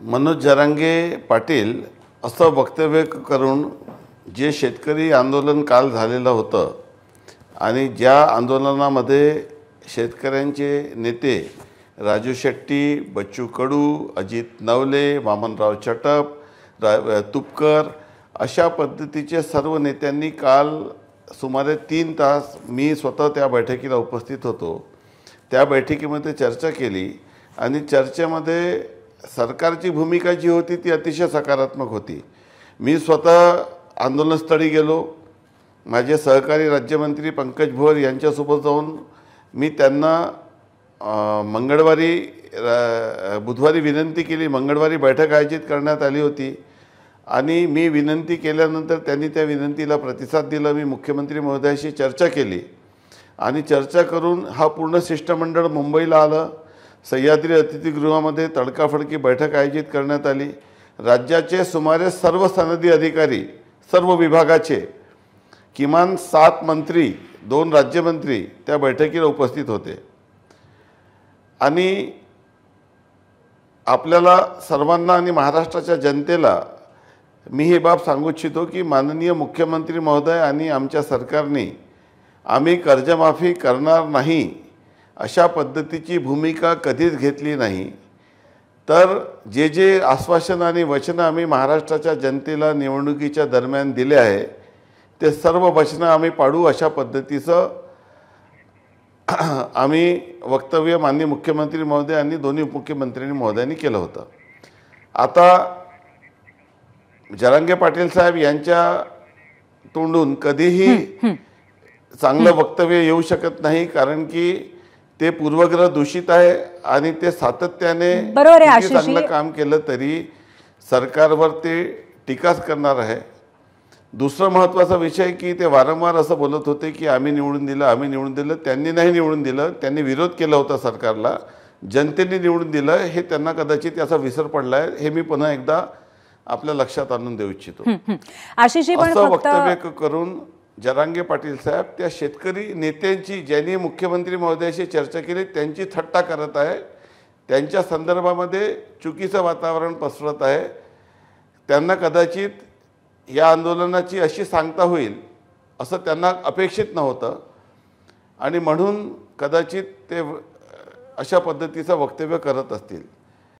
मनोज जरांगे पाटील असं वक्तव्य करून जे शेतकरी आंदोलन काल झालेलं होतं आणि ज्या आंदोलनामध्ये शेतकऱ्यांचे नेते राजू शेट्टी, बच्चू कडू, अजित नवले, वामनराव चटप, तुपकर अशा पद्धतीचे सर्व नेत्यांनी काल सुमारे 3 तास मी स्वतः त्या बैठकीला उपस्थित होतो. त्या बैठकीमध्ये चर्चा केली आणि चर्चेमध्ये सरकारची भूमिका जी होती ती अतिशय सकारात्मक होती. मी स्वतः आंदोलनस्थळी गेलो. माझे सहकारी राज्यमंत्री पंकज भोर यांच्यासोबत जाऊन मी त्यांना बुधवारी विनंती केली. मंगळवारी बैठक आयोजित करण्यात आली होती आणि मी विनंती केल्यानंतर त्यांनी त्या विनंतीला प्रतिसाद दिला. मी मुख्यमंत्री महोदयाशी चर्चा केली आणि चर्चा करून हा पूर्ण शिष्टमंडळ मुंबईला आलं. सह्याद्री अतिथीगृहामध्ये तडकाफडकी बैठक आयोजित करण्यात आली. राज्याचे सुमारे सर्व सनदी अधिकारी, सर्व विभागाचे किमान 7 मंत्री, 2 राज्यमंत्री त्या बैठकीला उपस्थित होते. आणि आपल्याला सर्वांना आणि महाराष्ट्राच्या जनतेला मी ही बाब सांगू इच्छितो की माननीय मुख्यमंत्री महोदय आणि आमच्या सरकारने आम्ही कर्जमाफी करणार नाही अशा पद्धतीची भूमिका कधीच घेतली नाही. तर जे जे आश्वासन आणि वचनं आम्ही महाराष्ट्राच्या जनतेला निवडणुकीच्या दरम्यान दिले आहे ते सर्व वचनं आम्ही पाडू अशा पद्धतीचं आम्ही वक्तव्य माननीय मुख्यमंत्री महोदय आणि दोन्ही उपमुख्यमंत्री महोदयांनी केलं होतं. आता जरांगे पाटील साहेब यांच्या तोंडून कधीही चांगलं वक्तव्य येऊ शकत नाही, कारण की ते पूर्वग्रह दूषित आहे आणि ते सातत्याने चांगलं काम केलं तरी सरकारवर ते टीकाच करणार आहे. दुसरा महत्त्वाचा विषय की ते वारंवार असं बोलत होते की आम्ही निवडून दिलं. त्यांनी नाही निवडून दिलं, त्यांनी विरोध केला होता सरकारला. जनतेने निवडून दिलं हे त्यांना कदाचित याचा विसर पडला आहे. हे मी पुन्हा एकदा आपल्या लक्षात आणून देऊ इच्छितो. असं वक्तव्य करून जरांगे पाटील साहेब त्या शेतकरी नेत्यांची, ज्यांनी मुख्यमंत्री महोदयाशी चर्चा केली, त्यांची थट्टा करत आहे. त्यांच्या संदर्भामध्ये चुकीचं वातावरण पसरत आहे. त्यांना कदाचित या आंदोलनाची अशी सांगता होईल असं त्यांना अपेक्षित नव्हतं आणि म्हणून कदाचित ते अशा पद्धतीचं वक्तव्य करत असतील.